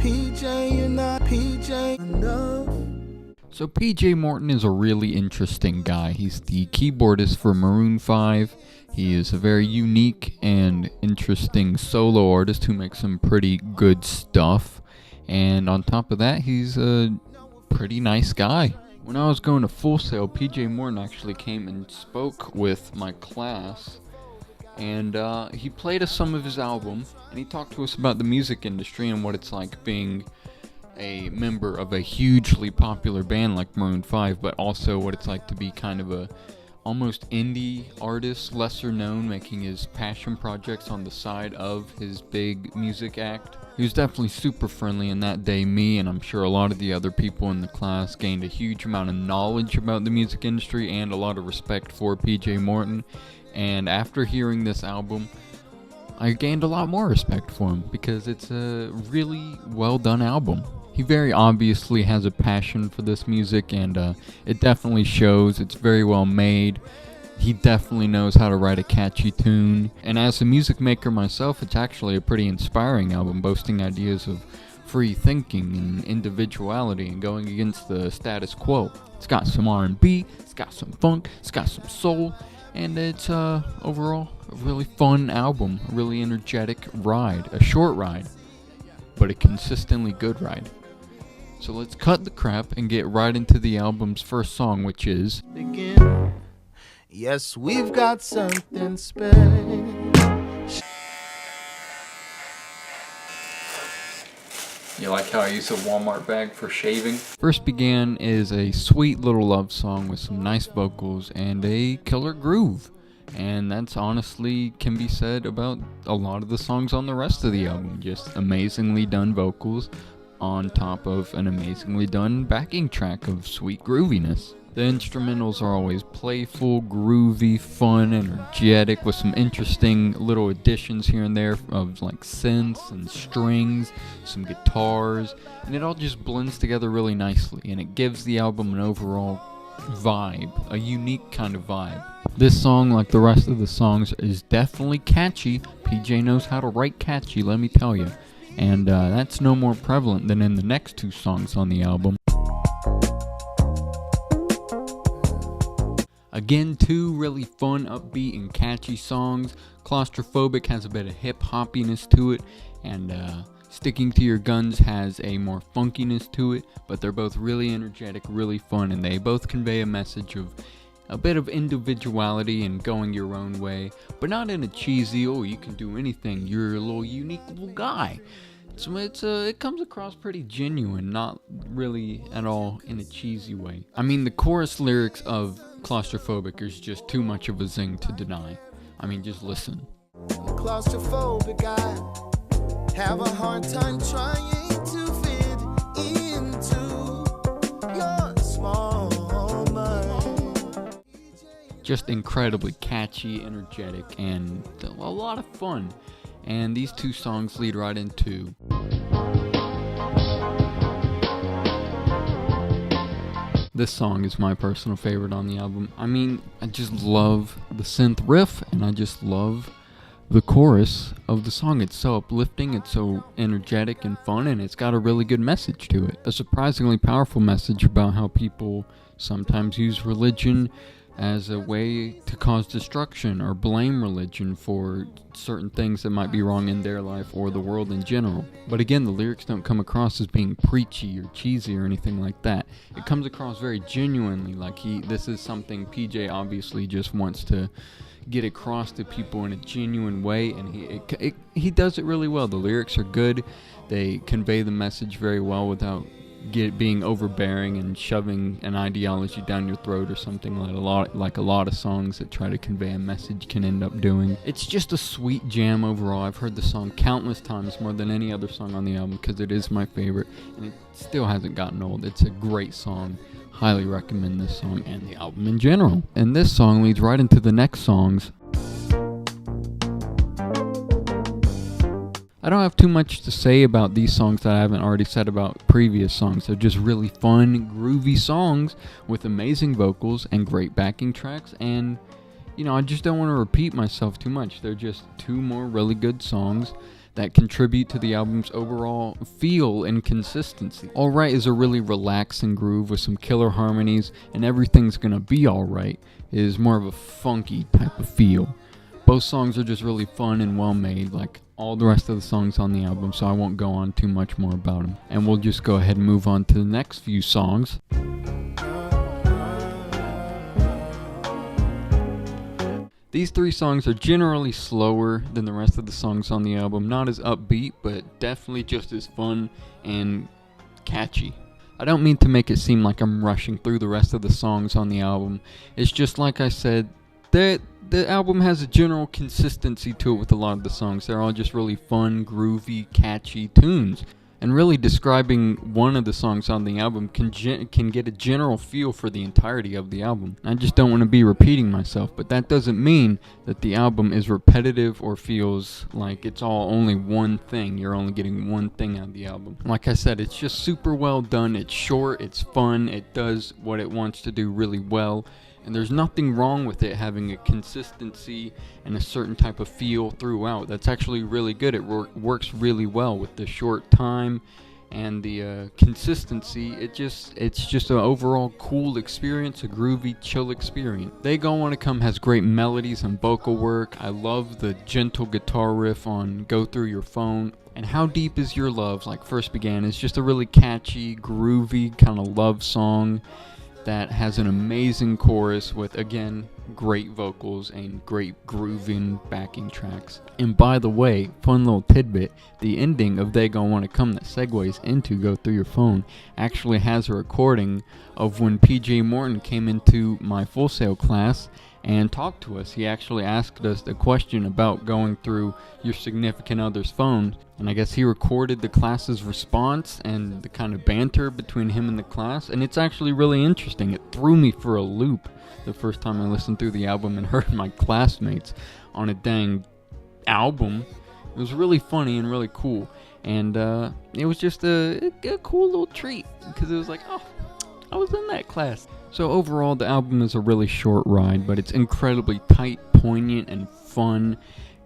PJ, you're not PJ enough. So PJ Morton is a really interesting guy. He's the keyboardist for Maroon 5. He is a very unique and interesting solo artist who makes some pretty good stuff. And on top of that, he's a pretty nice guy. When I was going to Full Sail, PJ Morton actually came and spoke with my class. And he played us some of his album. And he talked to us about the music industry and what it's like being a member of a hugely popular band like Maroon 5, but also what it's like to be kind of a almost indie artist, lesser known, making his passion projects on the side of his big music act. He was definitely super friendly, and that day me and I'm sure a lot of the other people in the class gained a huge amount of knowledge about the music industry and a lot of respect for PJ Morton. And after hearing this album, I gained a lot more respect for him because it's a really well done album. He very obviously has a passion for this music, and it definitely shows. It's very well made. He definitely knows how to write a catchy tune. And as a music maker myself, it's actually a pretty inspiring album, boasting ideas of free thinking and individuality and going against the status quo. It's got some R&B, it's got some funk, it's got some soul, and it's overall a really fun album, a really energetic ride, a short ride, but a consistently good ride. So let's cut the crap and get right into the album's first song, which is Begin. Yes, we've got something special. You like how I use a Walmart bag for shaving? First Began is a sweet little love song with some nice vocals and a killer groove. And that's honestly can be said about a lot of the songs on the rest of the album. Just amazingly done vocals on top of an amazingly done backing track of sweet grooviness. The instrumentals are always playful, groovy, fun, energetic, with some interesting little additions here and there of like synths and strings, some guitars, and it all just blends together really nicely, and it gives the album an overall vibe, a unique kind of vibe. This song, like the rest of the songs, is definitely catchy. PJ knows how to write catchy, let me tell you. And that's no more prevalent than in the next two songs on the album. Again, two really fun, upbeat, and catchy songs. Claustrophobic has a bit of hip-hoppiness to it, and Sticking to Your Guns has a more funkiness to it, but they're both really energetic, really fun, and they both convey a message of a bit of individuality and going your own way, but not in a cheesy, oh, you can do anything, you're a little unique little guy. So it comes across pretty genuine, not really at all in a cheesy way. I mean, the chorus lyrics of Claustrophobic is just too much of a zing to deny. I mean, just listen. Claustrophobic, I have a hard time trying to fit into your small mind. Just incredibly catchy, energetic, and a lot of fun. And these two songs lead right into this song is my personal favorite on the album. I mean, I just love the synth riff, and I just love the chorus of the song. It's so uplifting, it's so energetic and fun, and it's got a really good message to it. A surprisingly powerful message about how people sometimes use religion as a way to cause destruction or blame religion for certain things that might be wrong in their life or the world in general. But again, the lyrics don't come across as being preachy or cheesy or anything like that. It comes across very genuinely, like this is something PJ obviously just wants to get across to people in a genuine way, and he does it really well. The lyrics are good. They convey the message very well without being overbearing and shoving an ideology down your throat or something like a lot of songs that try to convey a message can end up doing. It's just a sweet jam overall. I've heard the song countless times, more than any other song on the album, because it is my favorite, and it still hasn't gotten old. It's a great song. Highly recommend this song and the album in general. And this song leads right into the next songs. I don't have too much to say about these songs that I haven't already said about previous songs. They're just really fun, groovy songs with amazing vocals and great backing tracks, and I just don't want to repeat myself too much. They're just two more really good songs that contribute to the album's overall feel and consistency. Alright is a really relaxing groove with some killer harmonies, and Everything's Gonna Be Alright is more of a funky type of feel. Both songs are just really fun and well made, like all the rest of the songs on the album, so I won't go on too much more about them. And we'll just go ahead and move on to the next few songs. These 3 songs are generally slower than the rest of the songs on the album, not as upbeat, but definitely just as fun and catchy. I don't mean to make it seem like I'm rushing through the rest of the songs on the album. It's just like I said, the album has a general consistency to it with a lot of the songs. They're all just really fun, groovy, catchy tunes. And really describing one of the songs on the album can get a general feel for the entirety of the album. I just don't want to be repeating myself, but that doesn't mean that the album is repetitive or feels like it's all only one thing. You're only getting one thing out of the album. Like I said, it's just super well done. It's short, it's fun, it does what it wants to do really well. And there's nothing wrong with it having a consistency and a certain type of feel throughout. That's actually really good. It works really well with the short time and the consistency. It's just an overall cool experience, a groovy, chill experience. They Go On To Come has great melodies and vocal work. I love the gentle guitar riff on Go Through Your Phone. And How Deep Is Your Love, like First Began, is just a really catchy, groovy kind of love song that has an amazing chorus with, again, great vocals and great grooving backing tracks. And by the way, fun little tidbit, the ending of They Gon' Wanna Come that segues into Go Through Your Phone actually has a recording of when PJ Morton came into my Full Sail class and talked to us. He actually asked us a question about going through your significant other's phone, and I guess he recorded the class's response and the kind of banter between him and the class, and it's actually really interesting. It threw me for a loop the first time I listened through the album and heard my classmates on a dang album. It was really funny and really cool, and it was just a cool little treat, because it was like, oh, I was in that class. So overall, the album is a really short ride, but it's incredibly tight, poignant, and fun,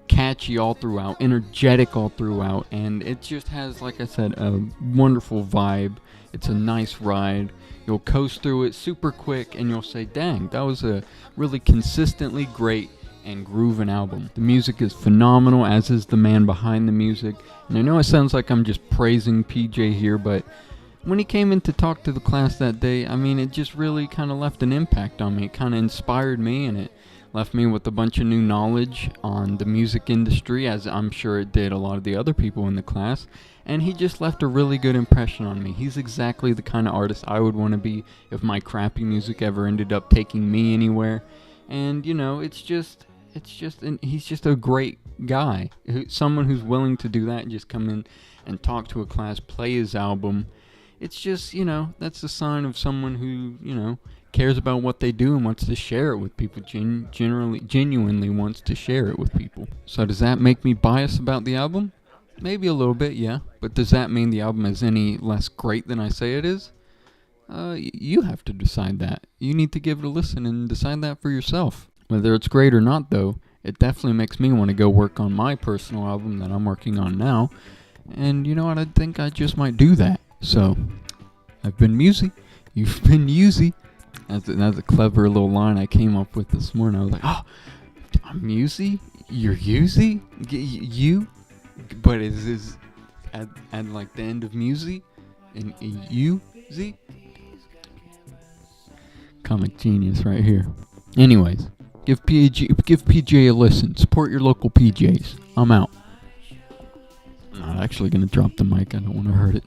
catchy all throughout, energetic all throughout, and it just has, like I said, a wonderful vibe. It's a nice ride. You'll coast through it super quick, and you'll say, dang, that was a really consistently great and grooving album. The music is phenomenal, as is the man behind the music. And I know it sounds like I'm just praising PJ here, but when he came in to talk to the class that day, I mean, it just really kind of left an impact on me. It kind of inspired me, and it left me with a bunch of new knowledge on the music industry, as I'm sure it did a lot of the other people in the class. And he just left a really good impression on me. He's exactly the kind of artist I would want to be if my crappy music ever ended up taking me anywhere. And, you know, he's just a great guy. Someone who's willing to do that and just come in and talk to a class, play his album. It's just, you know, that's a sign of someone who, you know, cares about what they do and wants to share it with people, genuinely wants to share it with people. So does that make me biased about the album? Maybe a little bit, yeah. But does that mean the album is any less great than I say it is? You have to decide that. You need to give it a listen and decide that for yourself. Whether it's great or not, though, it definitely makes me want to go work on my personal album that I'm working on now. And you know what? I think I just might do that. So, I've been Musi. You've been Musi. That's a clever little line I came up with this morning. I was like, oh, I'm Musi? You're Musi? You? But is at like the end of Musi? And you-zi? Comic genius right here. Anyways, give PJ a listen. Support your local PJs. I'm out. I'm not actually going to drop the mic. I don't want to hurt it.